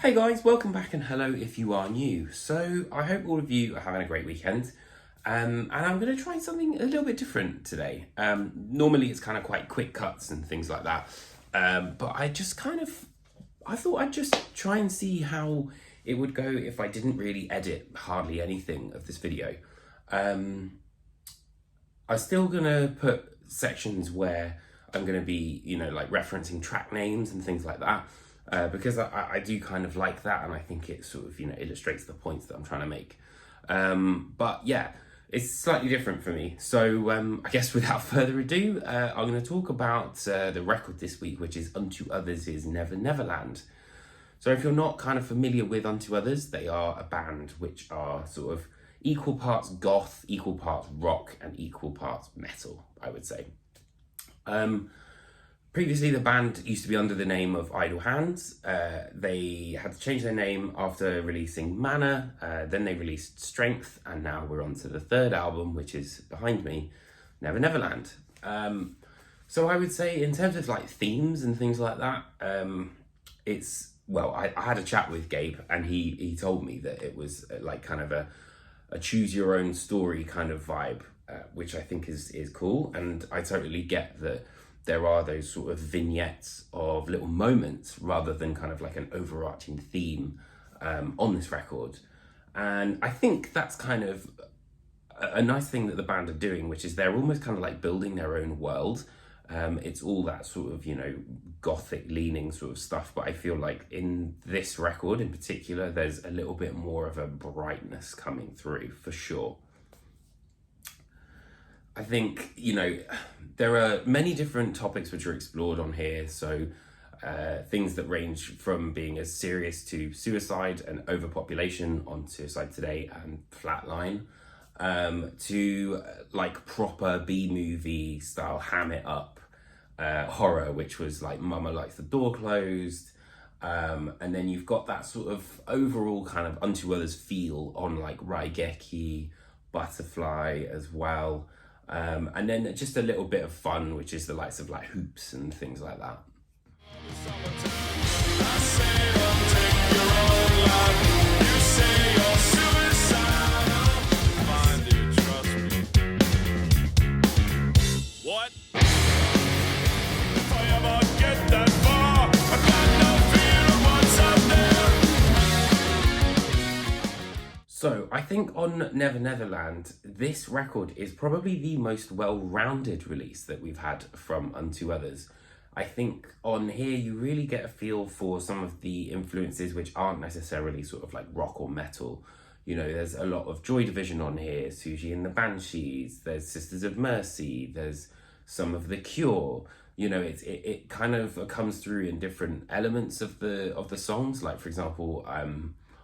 Hey guys, welcome back and hello if you are new. So I hope all of you are having a great weekend. And I'm going to try something a little bit different today. Normally it's kind of quite quick cuts and things like that. But I thought I'd just try and see how it would go if I didn't really edit hardly anything of this video. I'm still going to put sections where I'm going to be, like referencing track names and things like that. Because I do kind of like that, and I think it sort of, illustrates the points that I'm trying to make. But yeah, it's slightly different for me. So I guess without further ado, I'm going to talk about the record this week, which is Unto Others is Neverland. So if you're not kind of familiar with Unto Others, they are a band which are sort of equal parts goth, equal parts rock, and equal parts metal, I would say. Previously, the band used to be under the name of Idle Hands. They had to change their name after releasing Mana. Then they released Strength, and now we're on to the third album, which is behind me, Neverland. So I would say in terms of like themes and things like that, I had a chat with Gabe, and he told me that it was like kind of a choose your own story kind of vibe, which I think is cool. And I totally get that there are those sort of vignettes of little moments rather than kind of like an overarching theme on this record. And I think that's kind of a nice thing that the band are doing, which is they're almost kind of like building their own world. It's all that sort of, gothic leaning sort of stuff. But I feel like in this record in particular, there's a little bit more of a brightness coming through for sure. I think, there are many different topics which are explored on here. So things that range from being as serious to suicide and overpopulation on Suicide Today and Flatline, to like proper B-movie style ham it up horror, which was like Mama Likes the Door Closed. And then you've got that sort of overall kind of Unto Others feel on like Raigeki, Butterfly as well. And then just a little bit of fun, which is the likes of like hoops and things like that. What? If I ever get that far, I got no fear of what's up there. So I think on Neverland, this record is probably the most well-rounded release that we've had from Unto Others. I think on here you really get a feel for some of the influences which aren't necessarily sort of like rock or metal. There's a lot of Joy Division on here, Suji and the Banshees, there's Sisters of Mercy, there's some of The Cure. It kind of comes through in different elements of the songs. Like for example,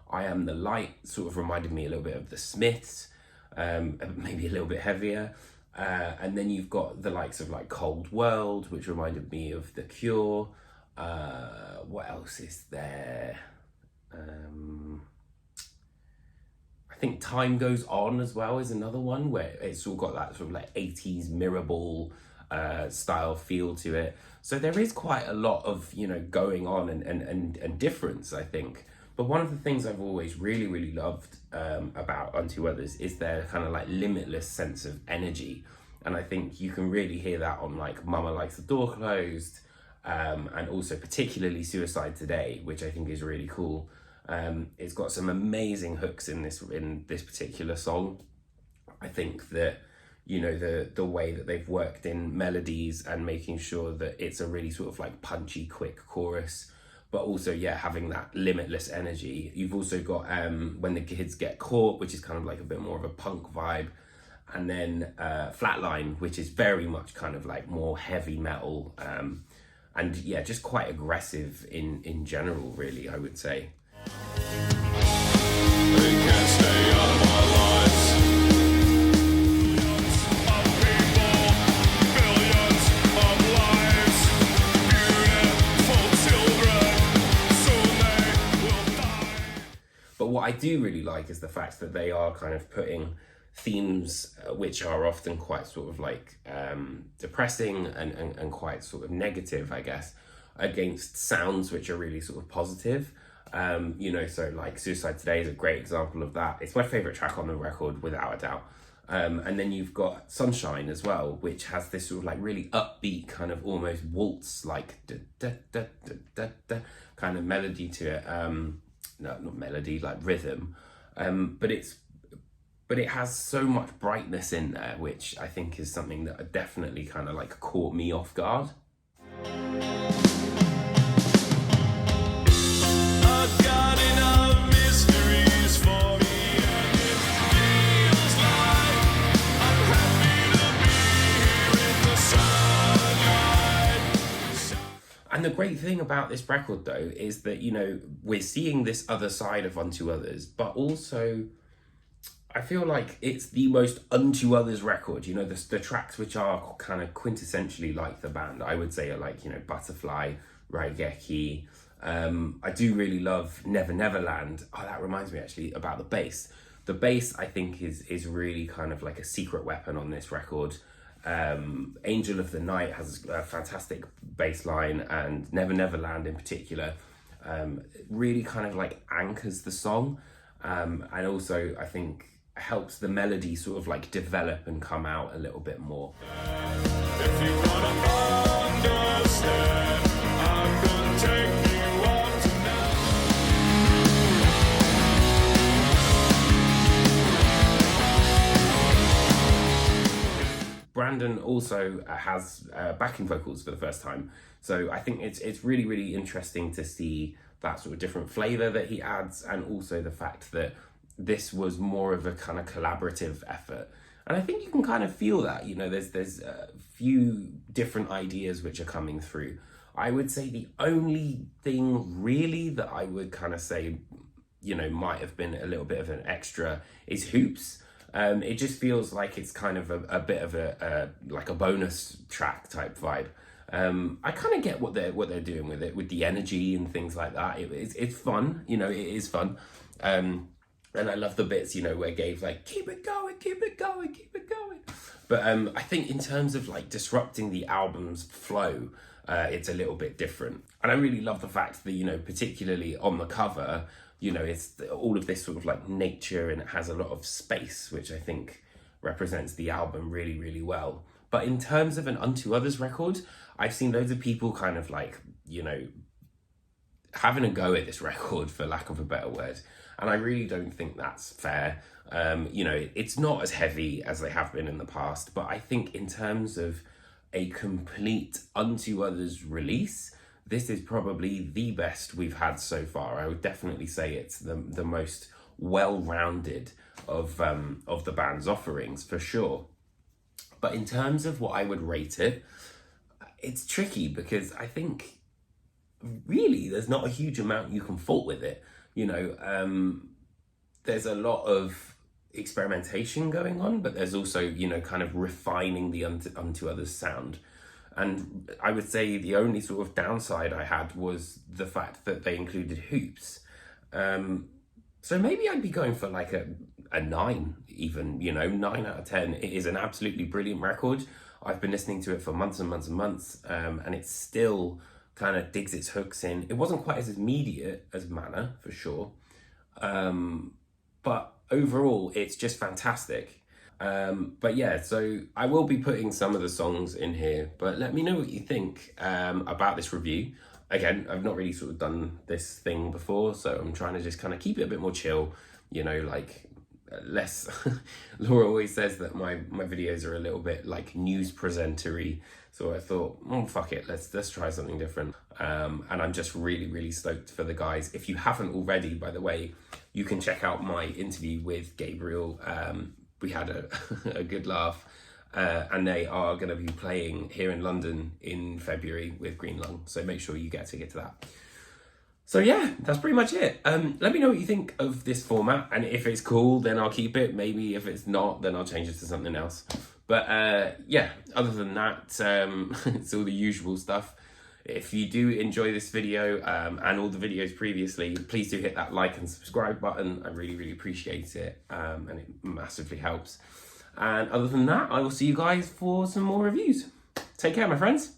I Am the Light sort of reminded me a little bit of the Smiths, maybe a little bit heavier. And then you've got the likes of like Cold World, which reminded me of The Cure. What else is there? I think Time Goes On as well is another one where it's all got that sort of like 80s mirror ball style feel to it. So there is quite a lot of, going on and difference, I think. But one of the things I've always really, really loved about Unto Others is their kind of like limitless sense of energy. And I think you can really hear that on like Mama Likes the Door Closed, and also particularly Suicide Today, which I think is really cool. It's got some amazing hooks in this particular song. I think that, the way that they've worked in melodies and making sure that it's a really sort of like punchy, quick chorus, but also, having that limitless energy. You've also got When the Kids Get Caught, which is kind of like a bit more of a punk vibe. And then Flatline, which is very much kind of like more heavy metal. And just quite aggressive in general, really, I would say. They can't stay out of our lives. Billions of lives, beautiful children, soon they will die. But what I do really like is the fact that they are kind of putting themes which are often quite sort of like depressing and quite sort of negative, I guess, against sounds which are really sort of positive. You know, so like Suicide Today is a great example of that. It's my favorite track on the record, without a doubt. And then you've got Sunshine as well, which has this sort of like really upbeat kind of almost waltz like da, da, da, da, da, da, kind of melody to it. No, not melody, like rhythm. But it has so much brightness in there, which I think is something that definitely kind of like caught me off guard. I've got enough mysteries for me, and it feels like I'm happy to be here in the sunlight. And the great thing about this record, though, is that, you know, we're seeing this other side of Unto Others, but also I feel like it's the most Unto Others record. You know, the tracks which are kind of quintessentially like the band, I would say, are like, you know, Butterfly, Raigeki. I do really love Neverland. Oh, that reminds me actually about the bass. The bass, I think, is really kind of like a secret weapon on this record. Angel of the Night has a fantastic bass line, and Neverland in particular really kind of like anchors the song, and also I think helps the melody sort of like develop and come out a little bit more. If you wanna understand, I'm gonna take you on tonight. Brandon also has backing vocals for the first time, so I think it's really interesting to see that sort of different flavor that he adds, and also the fact that this was more of a kind of collaborative effort. And I think you can kind of feel that, you know, there's a few different ideas which are coming through. I would say the only thing really that I would kind of say, you know, might have been a little bit of an extra is Hoops. It just feels like it's kind of a bit of a like a bonus track type vibe. I kind of get what they're doing with it, with the energy and things like that. It's fun, you know, it is fun. And I love the bits, you know, where Gabe's like, keep it going, keep it going, keep it going. But I think in terms of like disrupting the album's flow, it's a little bit different. And I really love the fact that, you know, particularly on the cover, you know, it's all of this sort of like nature, and it has a lot of space, which I think represents the album really well. But in terms of an Unto Others record, I've seen loads of people kind of like, you know, having a go at this record, for lack of a better word. And I really don't think that's fair. You know, it's not as heavy as they have been in the past, but I think in terms of a complete Unto Others release, this is probably the best we've had so far. I would definitely say it's the most well-rounded of the band's offerings, for sure. But in terms of what I would rate it, it's tricky, because I think really there's not a huge amount you can fault with it. You know, there's a lot of experimentation going on, but there's also, you know, kind of refining the Unto Others sound. And I would say the only sort of downside I had was the fact that they included Hoops. So maybe I'd be going for like a 9 even, you know, 9 out of 10. It is an absolutely brilliant record. I've been listening to it for months and months and months, and it still kind of digs its hooks in. It wasn't quite as immediate as Manna, for sure. But overall, it's just fantastic. But yeah, so I will be putting some of the songs in here, but let me know what you think about this review. Again, I've not really sort of done this thing before, so I'm trying to just kind of keep it a bit more chill, you know, like less. Laura always says that my videos are a little bit like news presenter-y, so I thought, oh fuck it, let's try something different. And I'm just really stoked for the guys. If you haven't already, by the way, you can check out my interview with Gabriel. We had a good laugh, and they are going to be playing here in London in February with Green Lung, so make sure you get a ticket to that. So yeah, that's pretty much it. Let me know what you think of this format, and if it's cool, then I'll keep it. Maybe if it's not, then I'll change it to something else. But yeah, other than that, it's all the usual stuff. If you do enjoy this video and all the videos previously, please do hit that like and subscribe button. I really appreciate it, and it massively helps. And other than that, I will see you guys for some more reviews. Take care, my friends.